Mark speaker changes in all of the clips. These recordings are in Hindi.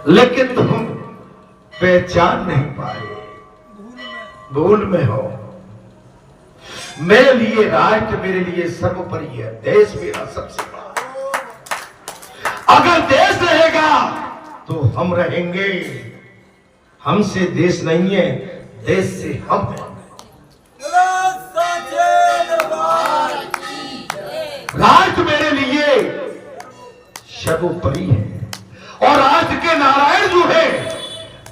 Speaker 1: लेकिन तुम पहचान नहीं पाए, भूल में हो। मेरे लिए राष्ट्र मेरे लिए सर्वोपरि है, देश मेरा सबसे बड़ा। अगर देश रहेगा तो हम रहेंगे। हमसे देश नहीं है, देश से हम हैं। राष्ट्र मेरे लिए सर्वोपरि है और राष्ट्र के नारायण जो है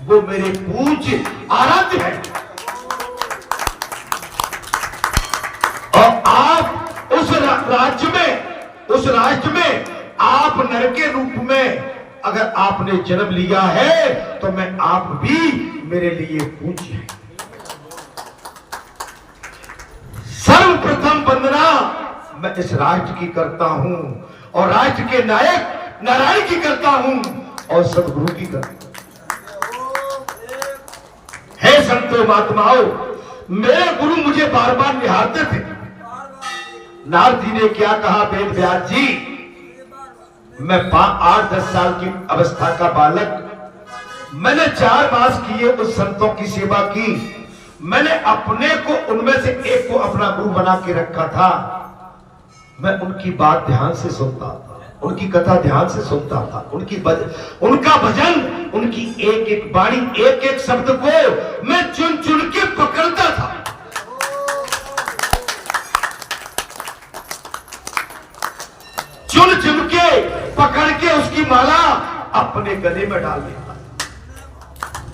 Speaker 1: वो मेरे पूज्य आराध्य है। और आप उस राष्ट्र में आप नर के रूप में अगर आपने जन्म लिया है तो मैं आप भी मेरे लिए पूज्य है। सर्वप्रथम वंदना मैं इस राष्ट्र की करता हूं और राष्ट्र के नायक नारायण की करता हूं और सदगुरु की करता हूं। हे संतो महात्माओं, मेरे गुरु मुझे बार बार निहारते थे। नारद जी ने क्या कहा, वेद व्यास जी, मैं 8-10 साल की अवस्था का बालक, मैंने 4 मास किए उस संतों की सेवा की। मैंने अपने को उनमें से एक को अपना गुरु बना के रखा था। मैं उनकी बात ध्यान से सुनता था, उनकी कथा ध्यान से सुनता था, उनका भजन, उनकी एक एक वाणी, एक एक शब्द को मैं चुन चुन के पकड़ता था। चुन चुन के पकड़ के उसकी माला अपने गले में डाल लेता,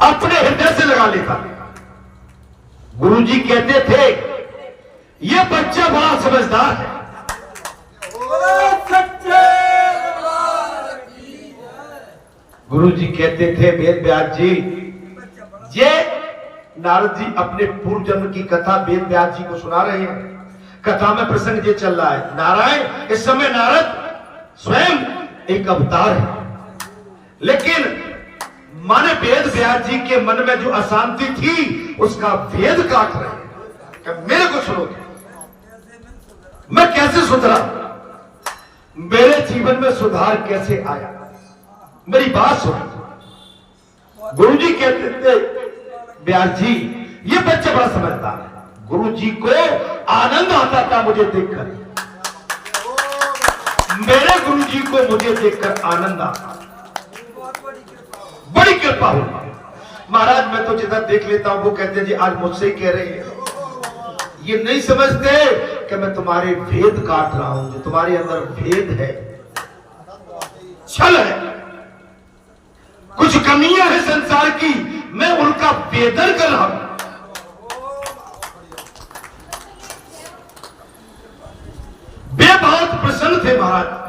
Speaker 1: अपने हृदय से लगा लेता। गुरुजी कहते थे ये बच्चा बड़ा समझदार है। गुरुजी कहते थे वेद व्यास जी, ये नारद जी अपने पूर्व जन्म की कथा वेद व्यास जी को सुना रहे हैं। कथा में प्रसंग ये चल रहा है, नारायण इस समय नारद स्वयं एक अवतार है, लेकिन माने वेद व्यास जी के मन में जो अशांति थी उसका भेद काट रहे हैं। मेरे को सुनो, मैं कैसे सुधरा, मेरे जीवन में सुधार कैसे आया, मेरी बात सुनो। गुरुजी कहते थे व्यास जी ये बच्चा बड़ा समझदार है। गुरुजी को आनंद आता था मुझे देखकर, मेरे गुरुजी को मुझे देखकर आनंद आता, बड़ी कृपा हुई। महाराज मैं तो जितना देख लेता हूं वो कहते हैं जी आज मुझसे ही कह रहे हैं। ये नहीं समझते कि मैं तुम्हारे भेद काट रहा हूं, जो तुम्हारे अंदर भेद है, छल है, कुछ कमियां हैं संसार की, मैं उनका वेदन कर रहा हूं। वे बहुत प्रसन्न थे महाराज।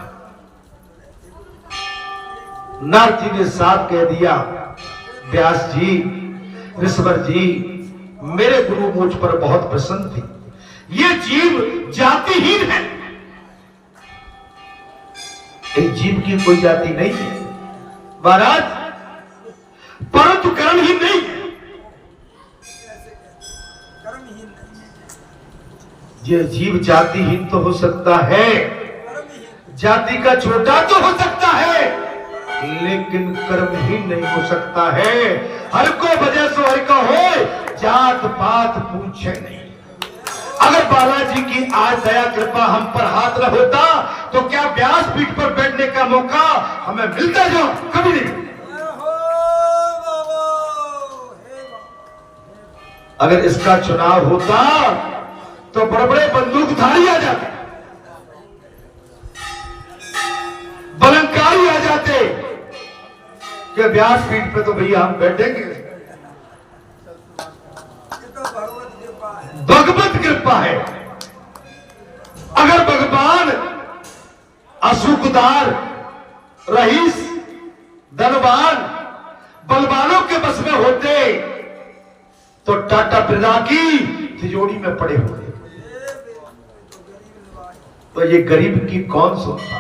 Speaker 1: नारद जी ने साथ कह दिया, व्यास जी, ऋषवर जी, मेरे गुरु मुझ पर बहुत प्रसन्न थे। ये जीव जातिहीन है, एक जीव की कोई जाति नहीं है महाराज, परंतु कर्महीन नहीं है। ये जीव जातिहीन तो हो सकता है, जाति का छोटा तो हो सकता है, लेकिन कर्महीन नहीं हो सकता है। हर को वजह से हर का हो, जात पात पूछे नहीं। अगर बालाजी की आज दया कृपा हम पर हाथ न होता तो क्या व्यासपीठ पर बैठने का मौका हमें मिलता, जो कभी नहीं। अगर इसका चुनाव होता तो बड़े बड़े बंदूकधारी आ जाते, बलंकारी आ जाते कि व्यासपीठ पे तो भैया हम बैठेंगे। भगवत कृपा है। अगर भगवान असूखदार, रईस, धनवान, बलवानों के बस में होते तो टाटा बिरला की तिजोरी में पड़े होते। तो ये गरीब की कौन सुनता,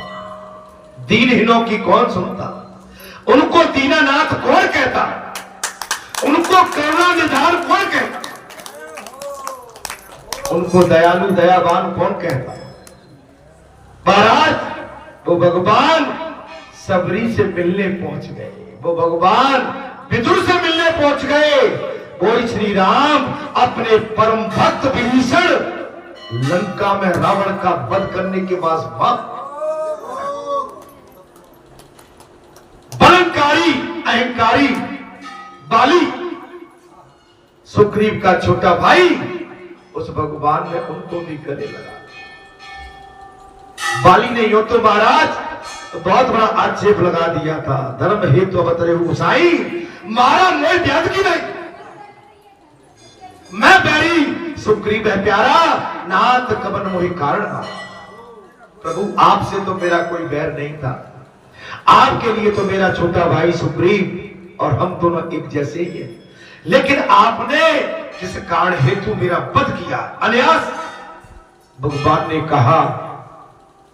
Speaker 1: दीनहीनों की कौन सुनता, उनको दीनानाथ कौन कहता, उनको करुणा निधान कौन कहता, उनको दयालु दयावान कौन कहता। महाराज वो भगवान सबरी से मिलने पहुंच गए, वो भगवान विदुर से मिलने पहुंच गए। वो श्री राम अपने परम भक्त विभीषण लंका में रावण का वध करने के बाद बलंकारी अहंकारी बाली सुग्रीव का छोटा भाई, उस भगवान ने उनको भी गले लगा। बाली ने यो तो महाराज बहुत बड़ा आक्षेप लगा दिया था, धर्म हेतु अवतरे उसाई मारा मैं व्याध की नहीं, मैं बैरी सुग्रीव है प्यारा, नाथ कबन मोहि कारण। प्रभु आपसे तो मेरा कोई बैर नहीं था, आपके लिए तो मेरा छोटा भाई सुग्रीव और हम दोनों एक जैसे ही हैं, लेकिन आपने किस कारण हेतु मेरा वध किया अनायास। भगवान ने कहा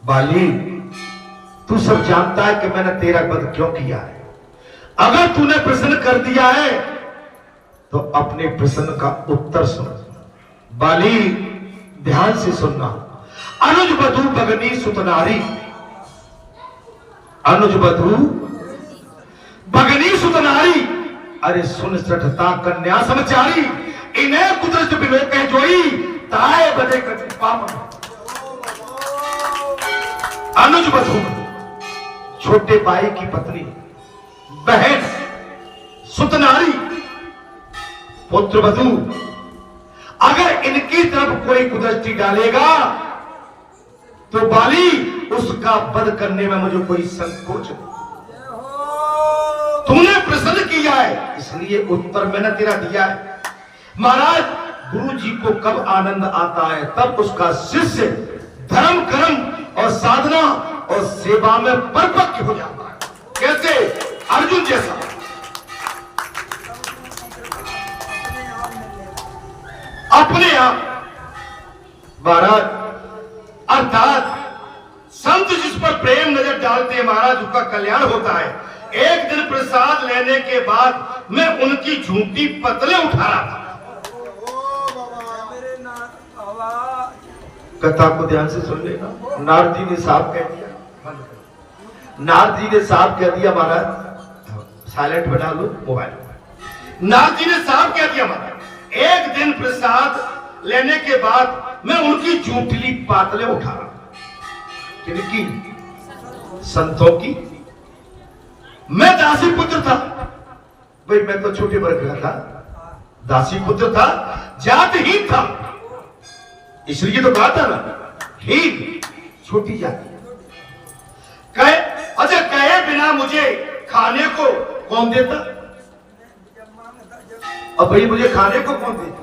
Speaker 1: बाली तू सब जानता है कि मैंने तेरा वध क्यों किया है, अगर तूने प्रश्न कर दिया है तो अपने प्रश्न का उत्तर सुन। बाली ध्यान से सुनना। अनुज बधू भगनी सुतनारी, अनुज बधू भगनी सुतनारी, अरे सुन सठता कन्या समचारी, इन्हें कुदरत बिलो कह जोई, ताए बदे कति पावन। अनुज बधू छोटे भाई की पत्नी, बहन सुतनारी, पुत्र बधू, अगर इनकी तरफ कोई कुदृष्टि डालेगा तो बाली उसका वध करने में मुझे कोई संकोच नहीं। तूने प्रश्न किया है इसलिए उत्तर मैंने तेरा दिया है। महाराज गुरु जी को कब आनंद आता है तब उसका शिष्य धर्म कर्म और साधना और सेवा में परिपक्व हो जाता है, कैसे अर्जुन जैसा। अपने आप महाराज अर्थात संत जिस पर प्रेम नजर डालते हैं महाराज उसका कल्याण होता है। एक दिन प्रसाद लेने के बाद मैं उनकी झूठी पतले उठा रहा था। कथा को ध्यान से सुन लेना। नारद जी ने साफ कह दिया, नारद जी ने साफ कह दिया महाराज, साइलेंट बना लो मोबाइल। नारद जी ने साफ कह दिया महाराज, एक दिन प्रसाद लेने के बाद मैं उनकी झूठली पातले उठा रहा। किनकी? संतों की। मैं दासी पुत्र था भाई, मैं तो छोटे वर्ग का था, दासी पुत्र था, जातहीन था, इसलिए तो कहा था ना हीन, छोटी जाति। कहे अच्छा कहे बिना मुझे खाने को कौन देता? अब भाई मुझे खाने को कौन देता?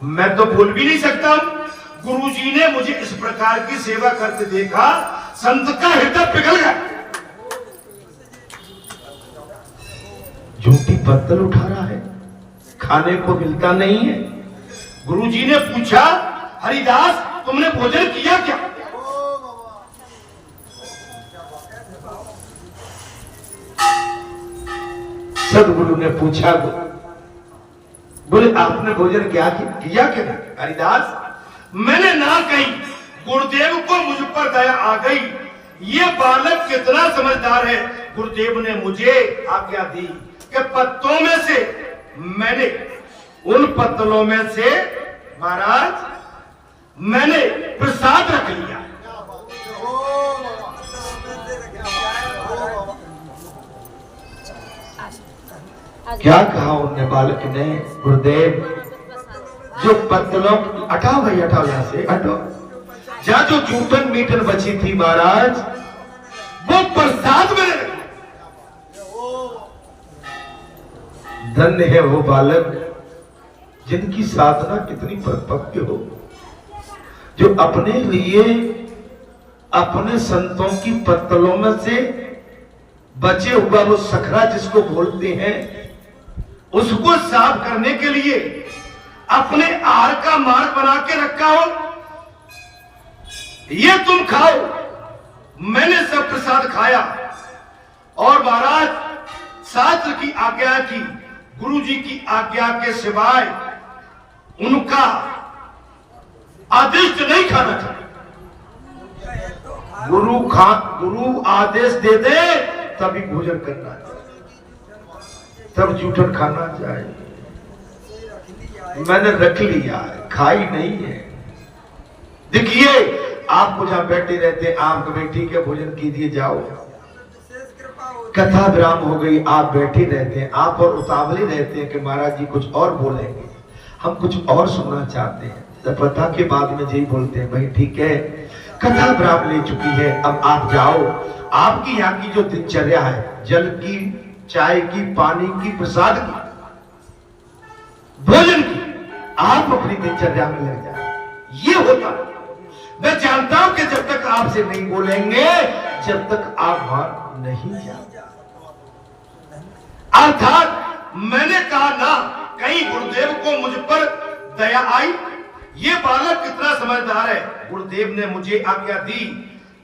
Speaker 1: मैं तो बोल भी नहीं सकता। गुरुजी ने मुझे इस प्रकार की सेवा करते देखा, संत का हृदय पिघल गया। झूठी पत्तल उठा रहा है, खाने को मिलता नहीं है। गुरुजी ने पूछा हरिदास तुमने भोजन किया क्या? सदगुरु ने पूछा, बोले आपने भोजन क्या किया क्या? हरिदास मैंने ना कही, गुरुदेव को मुझ पर दया आ गई, ये बालक कितना समझदार है। गुरुदेव ने मुझे आज्ञा दी कि पत्तों में से मैंने उन पत्तलों में से महाराज मैंने प्रसाद रख लिया। क्या कहा उनने बालक ने? गुरुदेव जो पत्तलों, हटाओ भाई हटाओ, यहां से हटो, जहां जो जूठन मीठन बची थी महाराज वो प्रसाद में। धन्य है वो बालक जिनकी साधना कितनी परिपक्व हो, जो अपने लिए अपने संतों की पत्तलों में से बचे हुआ वो सखरा जिसको बोलते हैं उसको साफ करने के लिए अपने आहार का मार्ग बना के रखा हो। ये तुम खाओ, मैंने सब प्रसाद खाया और महाराज शास्त्र की आज्ञा की, गुरु जी की आज्ञा के सिवाय उनका आदिष्ट नहीं खाना चाहिए। गुरु आदेश दे दे तभी भोजन करना चाहिए, तब जूठन खाना चाहिए। मैंने रख लिया है, खाई नहीं है। देखिए आपको जहां बैठे रहते आप कभी ठीक है भोजन कीजिए जाओ, कथा विराम हो गई, आप बैठे रहते हैं, आप और उतावले रहते हैं कि महाराज जी कुछ और बोलेंगे, हम कुछ और सुनना चाहते हैं। कथा के बाद में यही बोलते हैं भाई ठीक है कथा विराम ले चुकी है, अब आप जाओ। आपकी यहाँ की जो दिनचर्या है, जल की, चाय की, पानी की, प्रसाद की, भोजन की, आप अपनी दिनचर्या में लग जाए। ये होता है। मैं जानता हूं कि जब तक आपसे नहीं बोलेंगे, जब तक आप वहां नहीं जाते। अर्थात मैंने कहा ना, कहीं गुरुदेव को मुझ पर दया आई, ये बालक कितना समझदार है। गुरुदेव ने मुझे आज्ञा दी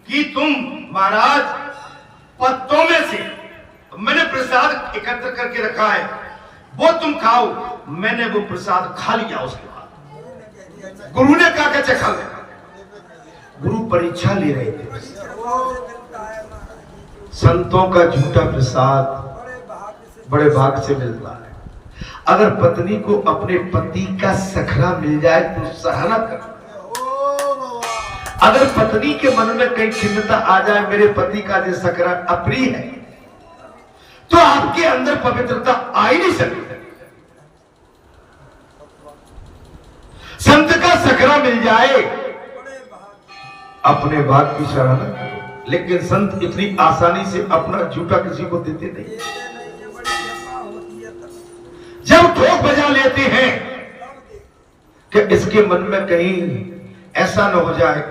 Speaker 1: कि तुम महाराज पत्तों में से मैंने प्रसाद एकत्र करके रखा है, वो तुम खाओ। मैंने वो प्रसाद खा लिया। उसके बाद गुरु ने कहा कि खा ले। गुरु परीक्षा ले रहे थे। संतों का झूठा प्रसाद बड़े भाग से मिलता है। अगर पत्नी को अपने पति का सखरा मिल जाए तो सराहना कर। अगर पत्नी के मन में कहीं खिन्नता आ जाए, मेरे पति का जो सखरा अप्रिय है, तो आपके अंदर पवित्रता आ ही नहीं सकती। संत का सखरा मिल जाए, अपने भाग की सराहना करो। लेकिन संत इतनी आसानी से अपना झूठा किसी को देते नहीं। जब ठोक बजा लेते हैं कि इसके मन में कहीं ऐसा न हो जाए।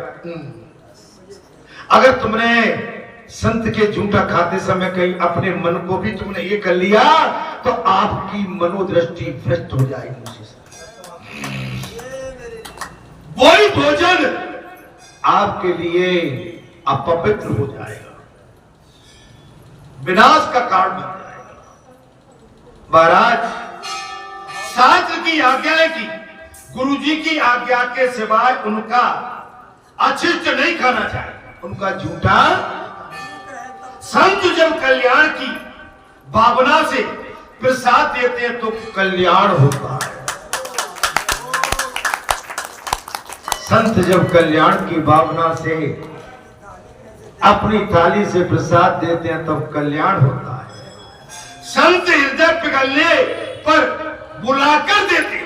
Speaker 1: अगर तुमने संत के झूठा खाते समय कहीं अपने मन को भी तुमने ये कर लिया, तो आपकी मनोदृष्टि भ्रष्ट हो जाएगी। वही भोजन आपके लिए अपवित्र हो जाएगा, विनाश का कारण बन जाएगा। महाराज शास्त्र की आज्ञा है कि गुरुजी की आज्ञा के सिवाय उनका अशिष्ट नहीं खाना चाहिए, उनका झूठा। संत जब कल्याण की भावना से प्रसाद देते हैं तो कल्याण होता है। संत जब कल्याण की भावना से अपनी थाली से प्रसाद देते हैं तब कल्याण होता है। संत हृदय पिघलने पर बुलाकर देते हैं।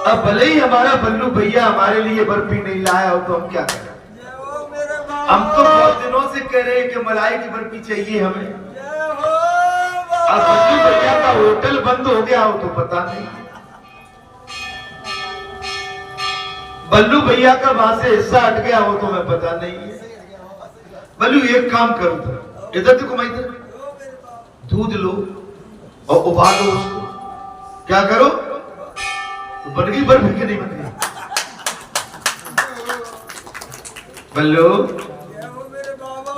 Speaker 1: अब भले ही हमारा बल्लू भैया हमारे लिए बर्फी नहीं लाया हो तो हम क्या करें। हम तो बहुत दिनों से कह रहे हैं कि मलाई की बर्फी चाहिए हमें। अब बल्लू भैया का होटल बंद हो गया हो तो पता नहीं, बल्लू भैया का वहां से हिस्सा हट गया हो तो मैं पता नहीं है। बल्लू एक काम करो, इधर देखो, मैं इधर दूध लो और उबालो उसको। क्या करो, बन गई बर्फी के नहीं बन गई। बल्लू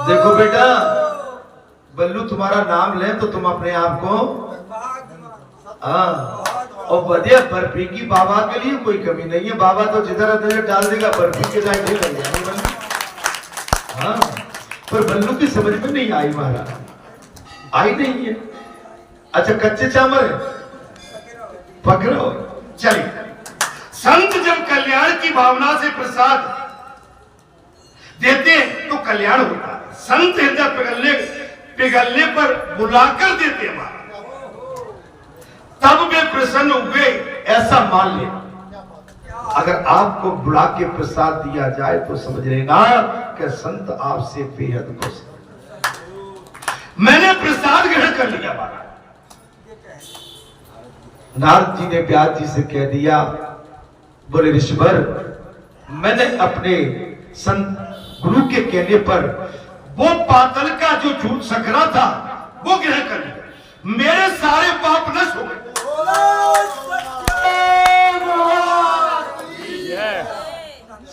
Speaker 1: देखो बेटा, बल्लू तुम्हारा नाम ले तो तुम अपने आप को और बढ़िया बर्फी की बाबा के लिए कोई कमी नहीं है। बाबा तो जिधर उधर डाल देगा, बर्फी के लायक नहीं लग जाएगी। हाँ, पर बल्लू की समझ में नहीं आई महाराज, आई नहीं है। अच्छा कच्चे चावल है, पकड़ो। चलिए, संत जब कल्याण की भावना से प्रसाद देते हैं तो कल्याण होता है। संत हृदय पिघलने पर बुलाकर देते हैं, तब वे प्रसन्न हुए, ऐसा मान लेना। अगर आपको बुला के प्रसाद दिया जाए तो समझ लेना कि संत आपसे बेहद खुश है। मैंने प्रसाद ग्रहण कर लिया। नारद जी ने व्यास जी से कह दिया, बोले ऋषिवर, मैंने अपने संत गुरु के कहने पर वो पातल का जो झूठ सकरा था वो ग्रहण कर लिया। मेरे सारे पाप नष्ट हो गए।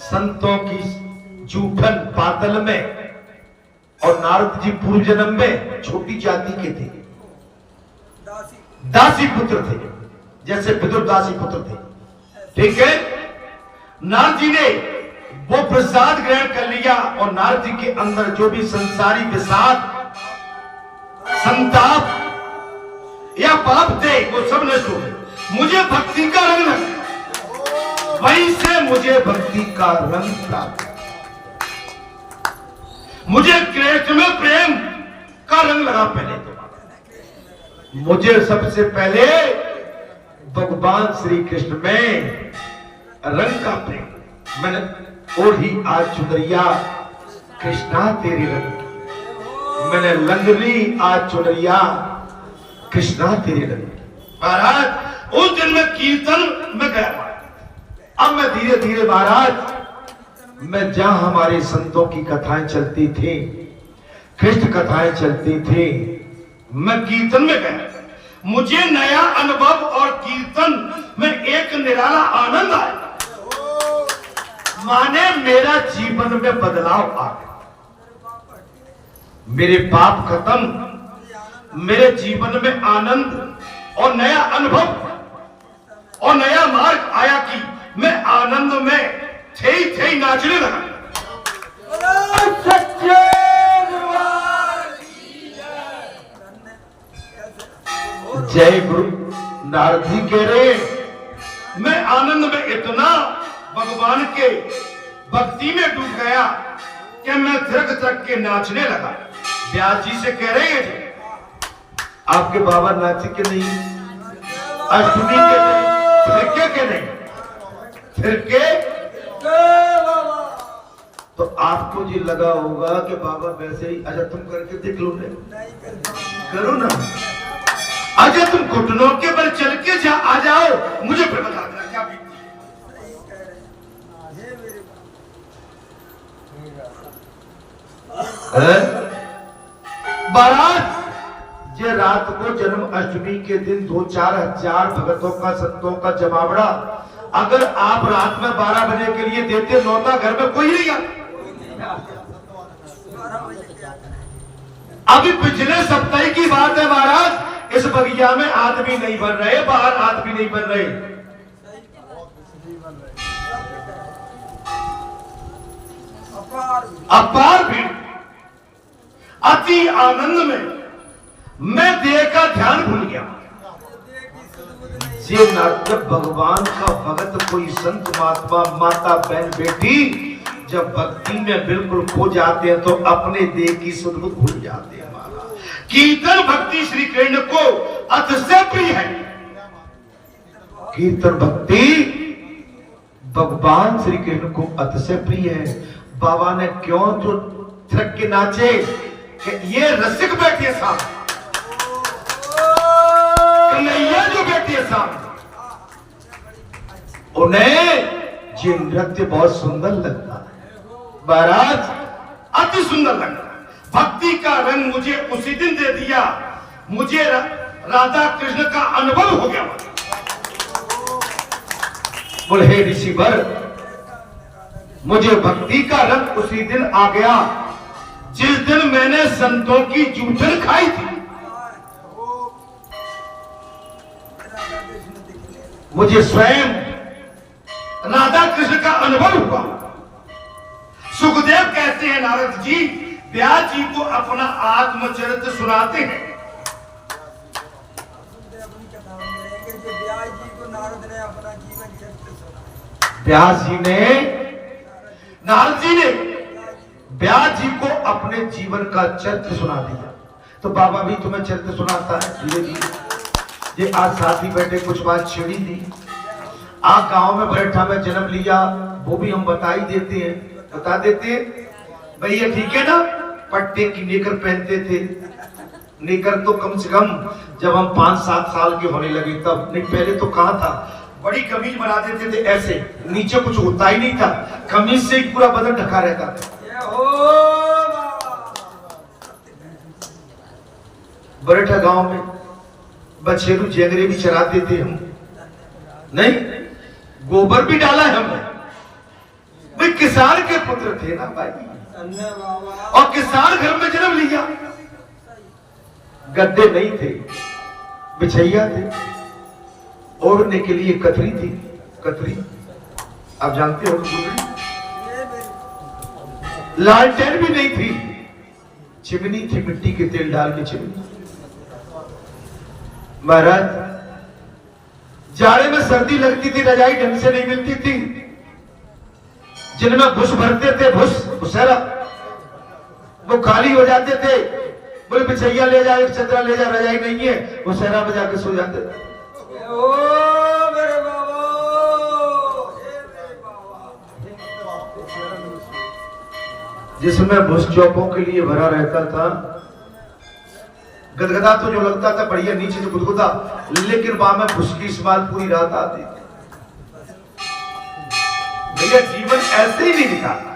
Speaker 1: संतों की जूठन पातल में, और नारद जी पूर्व जन्म में छोटी जाति के थे, दासी पुत्र थे। जैसे विदुरदासी पुत्र थे। ठीक है, नारद जी ने वो प्रसाद ग्रहण कर लिया और नारद जी के अंदर जो भी संसारी विषाद, संताप या पाप थे वो सब नष्ट हो गए। मुझे भक्ति का रंग लगा, वहीं से मुझे भक्ति का रंग प्राप्त, मुझे कृष्ण में प्रेम का रंग लगा। पहले तो मुझे सबसे पहले भगवान श्री कृष्ण में रंग का प्रेम, मैंने और ही आज चुनरिया कृष्णा तेरी रंग की, मैंने लंगली आज चुनरिया कृष्णा तेरी रंग की। महाराज उस दिन में कीर्तन में गया, अब मैं धीरे धीरे महाराज मैं जहां हमारे संतों की कथाएं चलती थी, कृष्ण कथाएं चलती थी, मैं कीर्तन में गया। मुझे नया अनुभव और कीर्तन में एक निराला आनंद आया, माने मेरा जीवन में बदलाव आ गया, मेरे पाप खत्म, मेरे जीवन में आनंद और नया अनुभव और नया मार्ग आया कि मैं आनंद में थे नाचने लगा। जय गुरु। नारद जी कह रहे मैं आनंद में इतना भगवान के भक्ति में डूब गया कि मैं थिरक थिरक के नाचने लगा। व्यास जी से कह रहे हैं आपके बाबा नाचे के नहीं, अष्टमी के नहीं, थिरके के नहीं, थिरके तो आपको जी लगा होगा कि बाबा वैसे ही, अच्छा तुम करके देख लो, करो ना, अच्छा तुम घुटनों के बल चल के आ जाओ, मुझे फिर बता देना क्या बीती। बारात ये रात को जन्म अष्टमी के दिन 2-4 हजार भगतों का, संतों का जमावड़ा अगर आप रात में 12 बजे के लिए देते, नौता घर में कोई नहीं आता। अभी पिछले सप्ताह की बात है महाराज, इस बगिया में आदमी नहीं बन रहे, बाहर आदमी नहीं बन रहे, अपार भीड़, अति आनंद में मैं देह का ध्यान भूल गया। जब भगवान का भगत कोई संत महात्मा, माता बहन बेटी जब भक्ति में बिल्कुल खो जाते हैं तो अपने देह की सुध भूल जाते हैं। कीर्तन भक्ति श्री कृष्ण को अतिशय प्रिय है। कीर्तन भक्ति भगवान श्री कृष्ण को अतिशय प्रिय है। बाबा ने क्यों तो थिरक के नाचे कि ये रसिक बैठे सामने, कन्हैया जो बैठे सामने, उन्हें ये नृत्य बहुत सुंदर लगता है महाराज, अति सुंदर लगता है। भक्ति का रंग मुझे उसी दिन दे दिया, मुझे राधा कृष्ण का अनुभव हो गया। बोले हे ऋषिवर, मुझे भक्ति का रंग उसी दिन आ गया जिस दिन मैंने संतों की जूठन खाई थी। मुझे स्वयं राधा कृष्ण का अनुभव हुआ। सुखदेव कहते हैं नारद जी व्यास जी को अपना आत्मचरित्र सुनाते हैं। व्यास जी ने नारद जी ने व्यास जी को अपने जीवन का चरित्र सुना दिया। तो बाबा भी तुम्हें चरित्र सुनाता है धीरे धीरे। ये आज साथी बैठे कुछ बात छेड़ी थी, आप गांव में बैठा में जन्म लिया, वो भी हम बता ही देते हैं, बता देते हैं भैया, ठीक है ना। पट्टे की नेकर पहनते थे, नेकर तो कम से कम जब हम 5-7 साल के होने लगे तब, नहीं पहले तो कहाँ था, बड़ी कमीज बना देते थे ऐसे, नीचे कुछ होता ही नहीं था, कमीज से ही पूरा बदन ढका रहता था। बरेठा गांव में बछेरू जेंगरे भी चराते थे हम, नहीं गोबर भी डाला है हमने। भाई किसान के पुत्र थे ना भाई, और किसान घर में जन्म लिया। गद्दे नहीं थे, बिछैया थे, ओढ़ने के लिए कतरी थी। कतरी आप जानते हो, लालटेन भी नहीं थी, चिमनी थी, मिट्टी के तेल डाल के चिमनी। महाराज जाड़े में सर्दी लगती थी, रजाई ढंग से नहीं मिलती थी, जिनमें भुस भरते थे, भुसेरा वो खाली हो जाते थे। बोले बिछैया ले जा, एक चदरा ले जा, रजाई नहीं है, भुसेरा में जाके सो जाते थे। जिसमें भुस चौकों के लिए भरा रहता था। गदगदा तो जो लगता था बढ़िया, नीचे से गुदगुदा, लेकिन वहां में भुस की स्मेल पूरी रात आती थी। भैया जीवन ऐसे ही नहीं निकालना।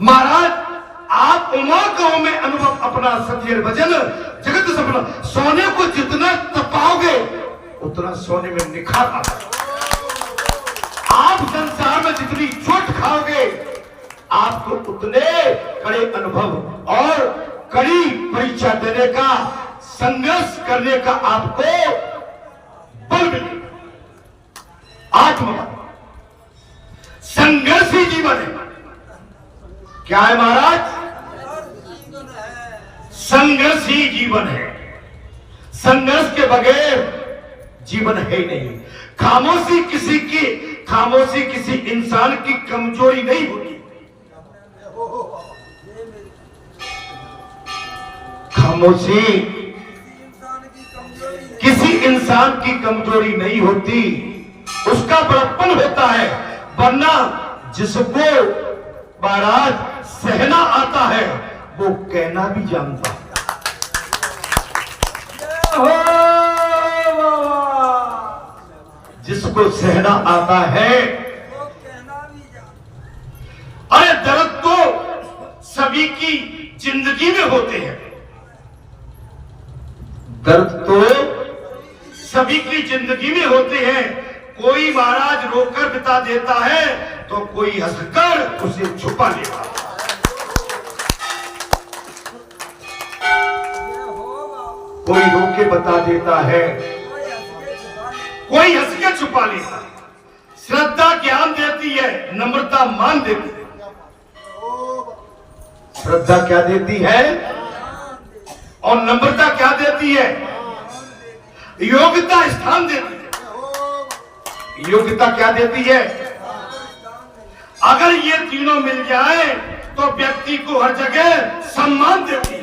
Speaker 1: महाराज आप उमा गांव में अनुभव अपना सत्य वचन जगत सपना, सोने को जितना तपाओगे उतना सोने में निखार आता। आप संसार में जितनी चोट खाओगे आपको उतने कड़े अनुभव और कड़ी परीक्षा देने का, संघर्ष करने का आपको बल मिलेगा। आत्मबल, संघर्ष ही जीवन है। क्या है महाराज? संघर्ष ही जीवन है। संघर्ष के बगैर जीवन है ही नहीं। खामोशी किसी इंसान की कमजोरी नहीं होती। खामोशी किसी इंसान की कमजोरी नहीं होती, उसका बड़प्पन होता है। वरना जिसको महाराज सहना आता है वो कहना भी जानता है। जिसको सहना आता है वो कहना भी जानता। अरे दर्द तो सभी की जिंदगी में होते हैं। दर्द तो सभी की जिंदगी में होते हैं। कोई महाराज रोकर बिता देता है तो कोई हंसकर उसे छुपा लेता है। कोई रोके बता देता है, कोई हंस के छुपा लेता है। श्रद्धा ज्ञान देती है, नम्रता मान देती है। श्रद्धा क्या देती है और नम्रता क्या देती है? योग्यता स्थान देती है। योग्यता क्या देती है? अगर ये तीनों मिल जाए तो व्यक्ति को हर जगह सम्मान देती है।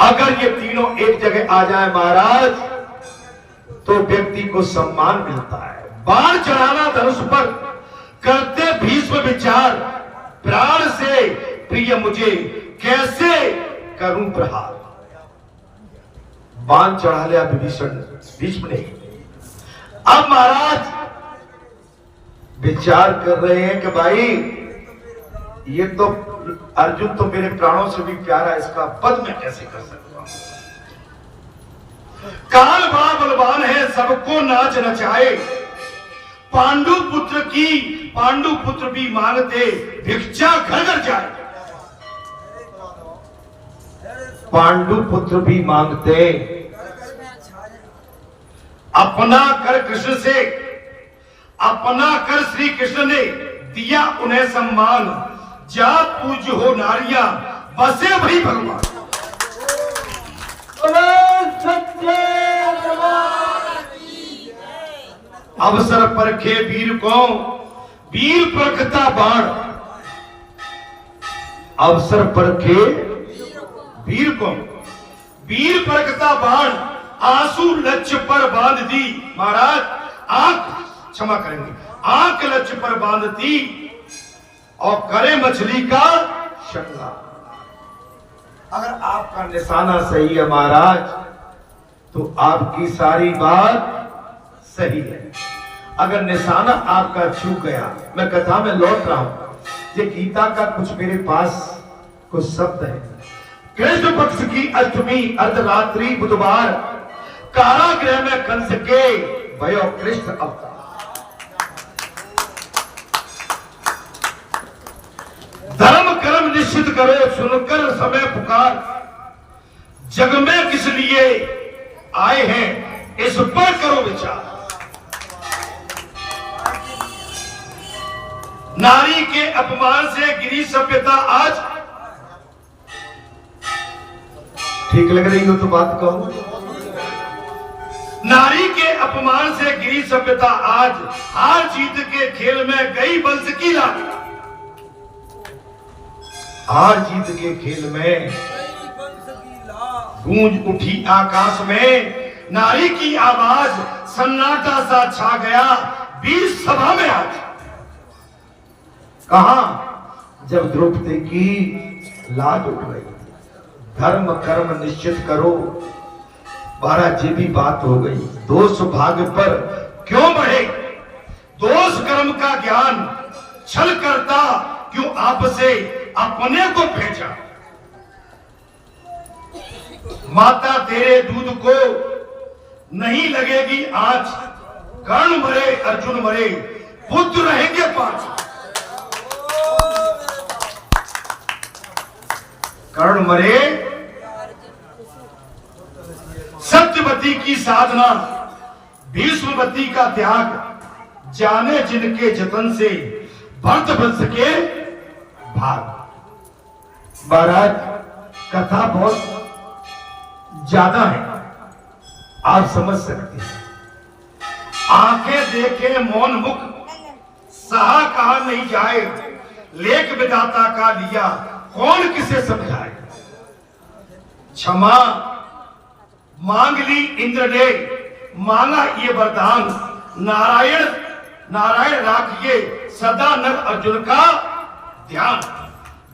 Speaker 1: अगर ये तीनों एक जगह आ जाए महाराज तो व्यक्ति को सम्मान मिलता है। बाण चढ़ाना धनुष पर, करते भीष्म विचार, प्राण से प्रिय मुझे कैसे करूं प्रहार। बाण चढ़ा लिया विभीषण, भीष्म ने। अब महाराज विचार कर रहे हैं कि भाई ये तो अर्जुन तो मेरे प्राणों से भी प्यारा, इसका वध मैं कैसे कर सकता हूं। काल बड़ा बलवान है, सबको नाच नचाए। पांडु पुत्र भी मांगते, भिक्षा घर घर जाए। पांडु पुत्र भी मांगते, अपना कर कृष्ण से, अपना कर श्री कृष्ण ने दिया उन्हें सम्मान। जा पूज्य हो नारियां, बसे वही भगवान। अवसर परखे वीर को, वीर परखता बाण। अवसर परखे वीर को, वीर परखता बाण। आंसू लक्ष्य पर बांध दी। महाराज आंख, क्षमा करेंगे, आंख लक्ष्य पर बांध दी और करे मछली का श्रृंगार। अगर आपका निशाना सही है महाराज तो आपकी सारी बात सही है। अगर निशाना आपका चूक गया, मैं कथा में लौट रहा हूं। ये गीता का कुछ मेरे पास कुछ शब्द है। कृष्ण पक्ष की अष्टमी अर्धरात्रि बुधवार, कारागृह में कंस के भयो कृष्ण अवतार। धर्म कर्म निश्चित करो, सुनकर समय पुकार, जग में किस लिए आए हैं इस पर करो विचार। नारी के अपमान से गिरी सभ्यता आज, ठीक लग रही हो तो बात कहो। नारी के अपमान से गिरी सभ्यता आज, हार जीत के खेल में गई वंश की लाज। हार जीत के खेल में गूंज उठी आकाश में, नारी की आवाज सन्नाटा सा छा गया बीच सभा में आज। कहा जब द्रौपदी की लाज उठ गई, धर्म कर्म निश्चित करो, महाराज जी भी बात हो गई। दोष भाग्य पर क्यों बढ़े, दोष कर्म का ज्ञान छल करता क्यों आपसे अपने को भेजा। माता तेरे दूध को नहीं लगेगी आज, कर्ण मरे अर्जुन मरे पुत्र रहेंगे पांच। कर्ण मरे सत्यवती की साधना, भीष्मवती का त्याग, जाने जिनके जतन से भरत वंश के भाग। महाराज कथा बहुत ज्यादा है, आप समझ सकते हैं। आंखें देखे मौन मुख, सहा कहा नहीं जाए, लेख विधाता का लिया कौन किसे समझाए। क्षमा मांग ली इंद्र ने, मांगा ये वरदान, नारायण नारायण राखिए सदा नर अर्जुन का ध्यान।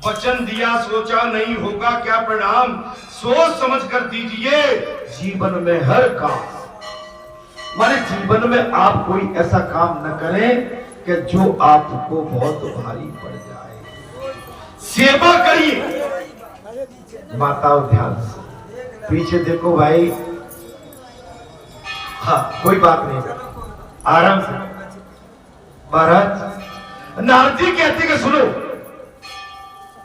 Speaker 1: वचन दिया सोचा नहीं होगा क्या परिणाम, सोच समझ कर दीजिए जीवन में हर काम। माने जीवन में आप कोई ऐसा काम न करें कि जो आपको बहुत भारी पड़ जाए। सेवा करिए। माताओं ध्यान से पीछे देखो भाई, हाँ कोई बात नहीं, आराम से। महाराज नारद जी कहते कि सुनो,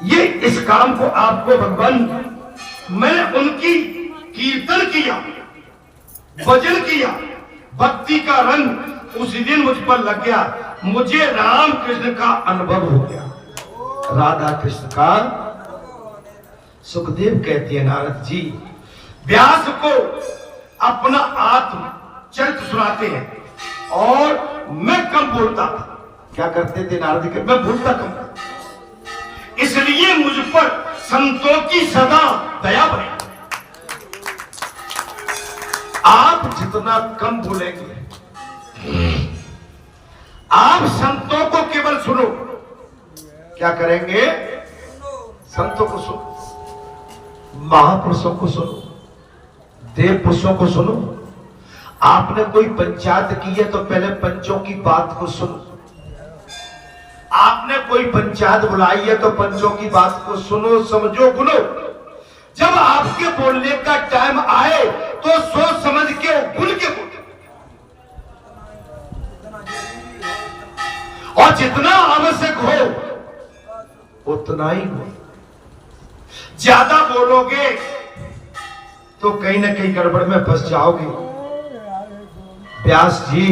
Speaker 1: ये इस काम को आपको भगवान, मैंने उनकी कीर्तन किया, भजन किया, भक्ति का रंग उसी दिन मुझ पर लग गया, मुझे राम कृष्ण का अनुभव हो गया, राधा कृष्ण का। सुखदेव कहते हैं नारद जी व्यास को अपना आत्म चरित्र सुनाते हैं, और मैं कम बोलता था। क्या करते थे नारद जी, मैं बोलता कम था, इसलिए मुझ पर संतों की सदा दया बनी। आप जितना कम बोलेंगे, आप संतों को केवल सुनो। क्या करेंगे, संतों को सुनो, महापुरुषों को सुनो, देव पुरुषों को सुनो। आपने कोई पंचायत की है तो पहले पंचों की बात को सुनो। आपने कोई पंचायत बुलाई है तो पंचों की बात को सुनो, समझो, गुनो। जब आपके बोलने का टाइम आए तो सोच समझ के गुन के बोलो, और जितना आवश्यक हो उतना ही हो। ज्यादा बोलोगे तो कहीं ना कहीं गड़बड़ में फंस जाओगे। व्यास जी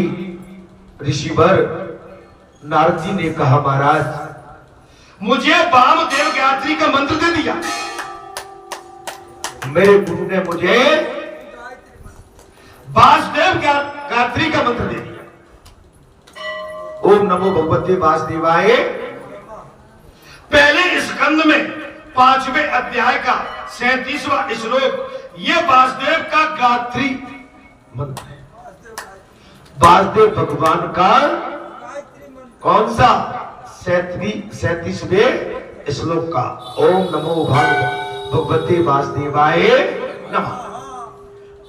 Speaker 1: ऋषिवर नारद जी ने कहा, महाराज मुझे वामदेव गायत्री का मंत्र दे दिया, मेरे गुरु ने मुझे वासुदेव गायत्री का मंत्र दे दिया। ओम नमो भगवते वासुदेवाय। पहले स्कंद में 5वें अध्याय का 37वां श्लोक, ये वासुदेव का गायत्री मंत्र है। वासुदेव भगवान का कौन सा 37वें श्लोक का, ओम नमो भगवते वासुदेवाय नमः।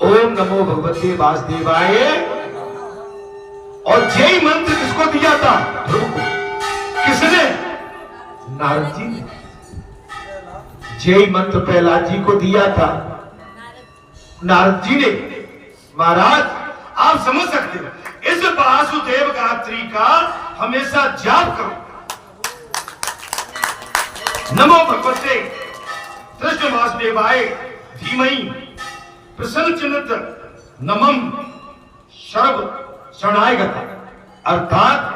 Speaker 1: ओम नमो भगवते वासुदेवाय। और यही मंत्र किसको दिया था, ध्रुव को। किसने, नारद जी ने। यही मंत्र प्रहलाद जी को दिया था, नारद जी ने। महाराज आप समझ सकते हो, इस वासुदेव गायत्री का हमेशा जाप करो। नमो भगवते कृष्ण वासुदेवाय धीमहि प्रसन्नचित्त नमम शरभ शरणागत। अर्थात